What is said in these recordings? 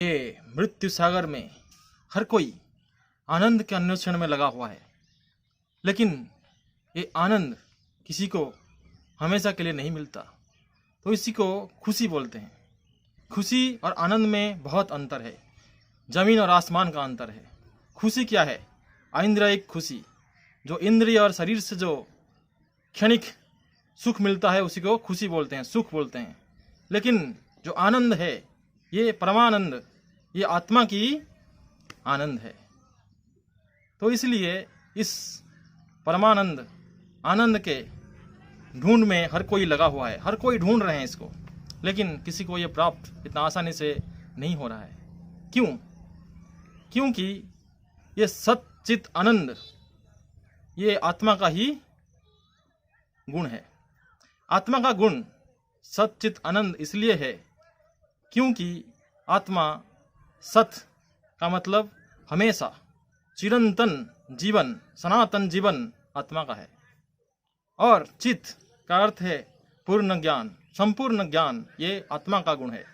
के मृत्यु सागर में हर कोई आनंद के अन्वेषण में लगा हुआ है, लेकिन ये आनंद किसी को हमेशा के लिए नहीं मिलता, तो इसी को खुशी बोलते हैं। खुशी और आनंद में बहुत अंतर है, जमीन और आसमान का अंतर है। खुशी क्या है? ऐन्द्रियिक खुशी, जो इंद्रिय और शरीर से जो क्षणिक सुख मिलता है उसी को खुशी बोलते हैं, सुख बोलते हैं। लेकिन जो आनंद है, ये परमानंद, ये आत्मा की आनंद है। तो इसलिए इस परमानंद आनंद के ढूंढ में हर कोई लगा हुआ है, हर कोई ढूंढ रहे हैं इसको, लेकिन किसी को ये प्राप्त इतना आसानी से नहीं हो रहा है। क्यों? क्योंकि ये सच्चित आनंद ये आत्मा का ही गुण है। आत्मा का गुण सच्चित आनंद इसलिए है क्योंकि आत्मा, सत का मतलब हमेशा, चिरंतन जीवन, सनातन जीवन आत्मा का है। और चित का अर्थ है पूर्ण ज्ञान, संपूर्ण ज्ञान, ये आत्मा का गुण है।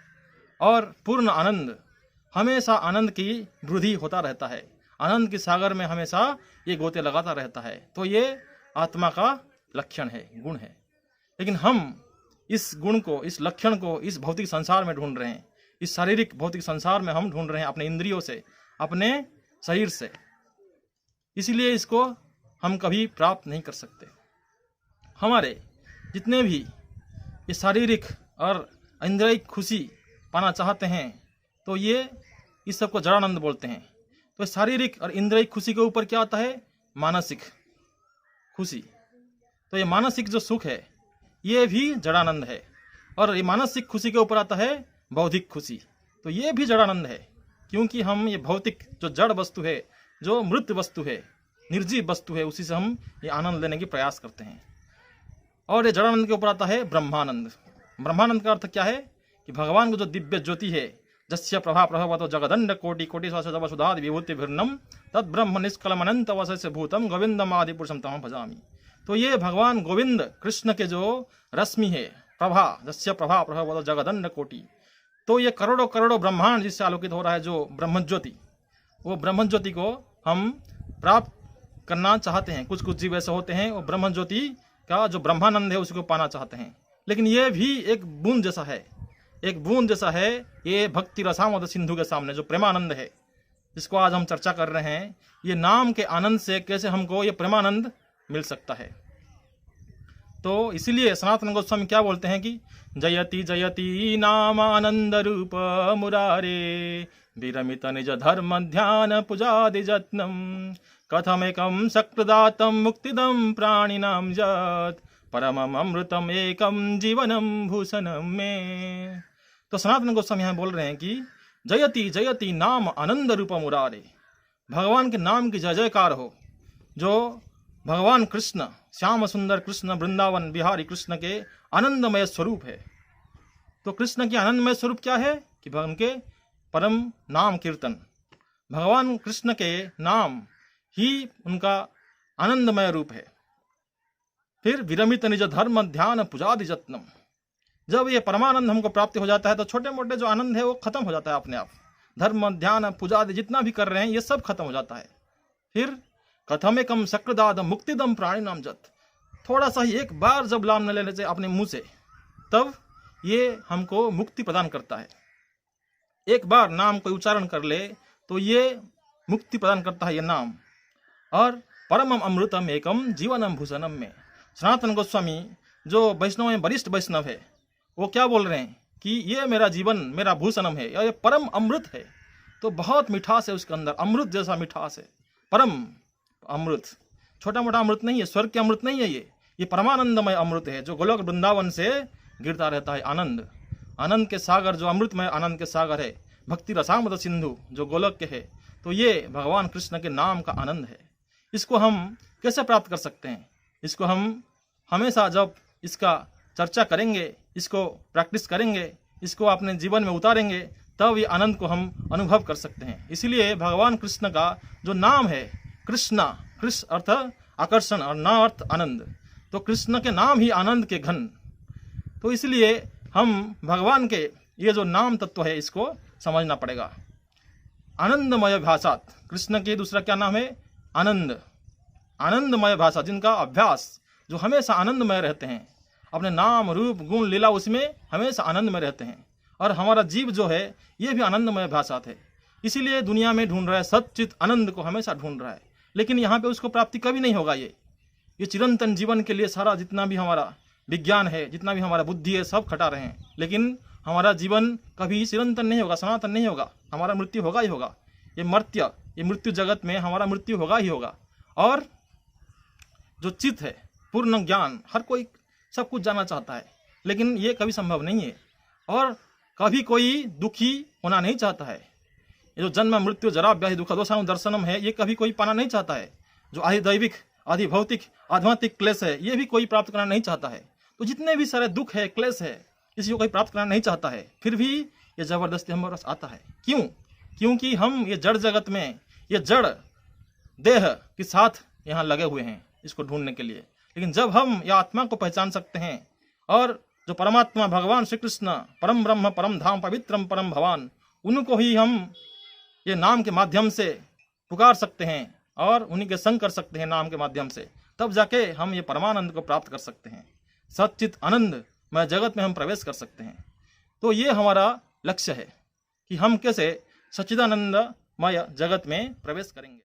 और पूर्ण आनंद, हमेशा आनंद की वृद्धि होता रहता है, आनंद के सागर में हमेशा ये गोते लगाता रहता है। तो ये आत्मा का लक्षण है, गुण है। लेकिन हम इस गुण को, इस लक्षण को इस भौतिक संसार में ढूंढ रहे हैं, इस शारीरिक भौतिक संसार में हम ढूंढ रहे हैं, अपने इंद्रियों से, अपने शरीर से। इसलिए इसको हम कभी प्राप्त नहीं कर सकते। हमारे जितने भी ये शारीरिक और इंद्रियिक खुशी पाना चाहते हैं, तो ये इस सब को जड़ानंद बोलते हैं। तो शारीरिक और इंद्रियिक खुशी के ऊपर क्या आता है? मानसिक खुशी। तो ये मानसिक जो सुख है ये भी जड़ानंद है। और ये मानसिक खुशी के ऊपर आता है बौद्धिक खुशी, तो ये भी जड़ानंद है। क्योंकि हम ये भौतिक जो जड़ वस्तु है, जो मृत वस्तु है, निर्जीव वस्तु है, उसी से हम ये आनंद लेने की प्रयास करते हैं। और ये जड़ानंद के ऊपर आता है ब्रह्मानंद। ब्रह्मानंद का अर्थ क्या है? कि भगवान को जो दिव्य ज्योति है, जस्य प्रभा प्रभवतो जगदंड कोटि कोटि सुधादि विभूति भिन्नम तद ब्रह्म निष्कलम अनंत वशस्य भूतम गोविंदम आदि पुरुषम तमं भजामि। तो ये भगवान गोविंद कृष्ण के जो रश्मि है, प्रभा, जस्य प्रभा प्रभवतो जगदंड कोटि, तो ये करोड़ों करोड़ों ब्रह्मांड जिससे आलोकित हो रहा है, जो ब्रह्म ज्योति, वो ब्रह्म ज्योति को हम प्राप्त करना चाहते हैं। कुछ कुछ जीव ऐसे होते हैं, वो ब्रह्म ज्योति का जो ब्रह्मानंद है उसी को पाना चाहते हैं। लेकिन ये भी एक बूंद जैसा है, एक बूंद जैसा है ये भक्ति रसामद सिंधु के सामने जो प्रेमानंद है, जिसको आज हम चर्चा कर रहे हैं। ये नाम के आनंद से कैसे हमको ये प्रेमानंद मिल सकता है? तो इसीलिए सनातन गोस्वामी क्या बोलते हैं कि जयति जयति नाम आनंद रूप मुरारे विरमित निज धर्म ध्यान पूजादि जत्नम कथमेकम सकृदातम मुक्तिदम प्राणिनाम जत परमम अमृतम एकम जीवनम भूषणम में। तो सनातन गोस्वामी यहाँ बोल रहे हैं कि जयति जयति नाम आनंद रूप मुरारे, भगवान के नाम की जय जयकार हो। जो भगवान कृष्ण, श्याम सुंदर कृष्ण, वृंदावन बिहारी कृष्ण के आनंदमय स्वरूप है। तो कृष्ण की आनंदमय स्वरूप क्या है? कि उनके परम नाम कीर्तन, भगवान कृष्ण के नाम ही उनका आनंदमय रूप है। फिर विरमित निज धर्म ध्यान पूजादि जत्नम, जब ये परमानंद हमको प्राप्त हो जाता है तो छोटे मोटे जो आनंद है वो खत्म हो जाता है अपने आप। धर्म ध्यान पूजादि जितना भी कर रहे हैं ये सब खत्म हो जाता है। फिर कथमेकम सकृदाद मुक्तिदम प्राणिनाम जत, थोड़ा सा ही एक बार जब नाम न लेने से अपने मुंह से, तब ये हमको मुक्ति प्रदान करता है। एक बार नाम को उच्चारण कर ले तो ये मुक्ति प्रदान करता है ये नाम। और परमम अमृतम एकम जीवनम भूषणम में सनातन गोस्वामी जो वैष्णव में वरिष्ठ वैष्णव है, वो क्या बोल रहे हैं कि ये मेरा जीवन, मेरा भूषणम है, या ये परम अमृत है। तो बहुत मिठास है उसके अंदर, अमृत जैसा मिठास है, परम अमृत, छोटा मोटा अमृत नहीं है, स्वर्ग के अमृत नहीं है, ये परमानंदमय अमृत है जो गोलोक वृंदावन से गिरता रहता है। आनंद, आनंद के सागर, जो अमृतमय आनंद के सागर है, भक्ति रसामद सिंधु जो गोलोक के है, तो ये भगवान कृष्ण के नाम का आनंद है। इसको हम कैसे प्राप्त कर सकते हैं? इसको हम हमेशा जब इसका चर्चा करेंगे, इसको प्रैक्टिस करेंगे, इसको अपने जीवन में उतारेंगे, तब ये आनंद को हम अनुभव कर सकते हैं। इसीलिए भगवान कृष्ण का जो नाम है कृष्णा, कृष्ण अर्थ आकर्षण और ना अर्थ आनंद, तो कृष्ण के नाम ही आनंद के घन। तो इसलिए हम भगवान के ये जो नाम तत्व है इसको समझना पड़ेगा। आनंदमय भाषात, कृष्ण के दूसरा क्या नाम है? आनंद। आनंदमय भाषा, जिनका अभ्यास, जो हमेशा आनंदमय रहते हैं, अपने नाम रूप गुण लीला उसमें हमेशा आनंद में रहते हैं। और हमारा जीव जो है ये भी आनंदमय भाषा है, इसीलिए दुनिया में ढूंढ रहा है, सच्चित आनंद को हमेशा ढूंढ रहा है, लेकिन यहाँ पे उसको प्राप्ति कभी नहीं होगा। ये चिरंतन जीवन के लिए सारा जितना भी हमारा विज्ञान है, जितना भी हमारा बुद्धि है, सब खटा रहे हैं, लेकिन हमारा जीवन कभी चिरंतन नहीं होगा, सनातन नहीं होगा। हमारा मृत्यु होगा ही होगा। ये मृत्यु जगत में हमारा मृत्यु होगा ही होगा। और जो चित्त है, पूर्ण ज्ञान, हर कोई सब कुछ जानना चाहता है, लेकिन ये कभी संभव नहीं है। और कभी कोई दुखी होना नहीं चाहता है। ये जो जन्म मृत्यु जरा व्याधि दुख दोषानु दर्शनम है, ये कभी कोई पाना नहीं चाहता है। जो आदि दैविक, आदि भौतिक, आध्यात्मिक क्लेश है, ये भी कोई प्राप्त करना नहीं चाहता है। तो जितने भी सारे दुख है, क्लेश है, किसी को कोई प्राप्त करना नहीं चाहता है, फिर भी ये जबरदस्ती हमारे पास आता है। क्यों? क्योंकि हम ये जड़ जगत में, ये जड़ देह के साथ यहाँ लगे हुए हैं इसको ढूंढने के लिए। लेकिन जब हम या आत्मा को पहचान सकते हैं और जो परमात्मा भगवान श्री कृष्ण, परम ब्रह्म, परम धाम, पवित्रम परम भवान, उनको ही हम ये नाम के माध्यम से पुकार सकते हैं और उन्हीं के संग कर सकते हैं नाम के माध्यम से, तब जाके हम ये परमानंद को प्राप्त कर सकते हैं। सच्चित आनंद में जगत में हम प्रवेश कर सकते हैं। तो ये हमारा लक्ष्य है कि हम कैसे सच्चिदानंदमय जगत में प्रवेश करेंगे।